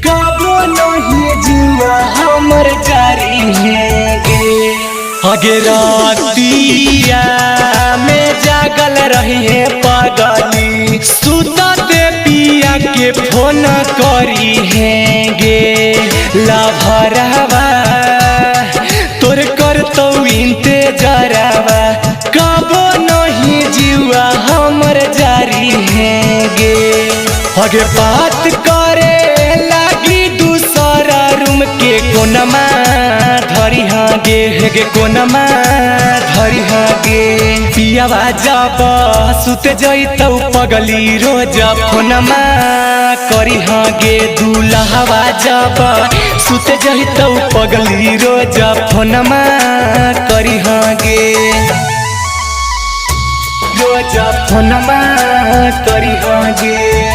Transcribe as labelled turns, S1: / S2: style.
S1: कबो नहीं जुआ हमर जारी है गे। अगे रातिया में जागल रही है पागली, सुतते पिया के फोन करी है गे। लाभरवा तोर करतौ इंतजारवा, कबो नहीं जुआ हमर जारी है गे। अगे बात करे लागी दूसरा रूम के कोनमा धरी गे कोनमा धरी गे। पियावा जब सुत जइतौ पगली रोज फोनमा करी गे। दूल्हावा जब सुत जइतौ पगली रोज फोनमा करी गे। रोज फोनमा करी गे।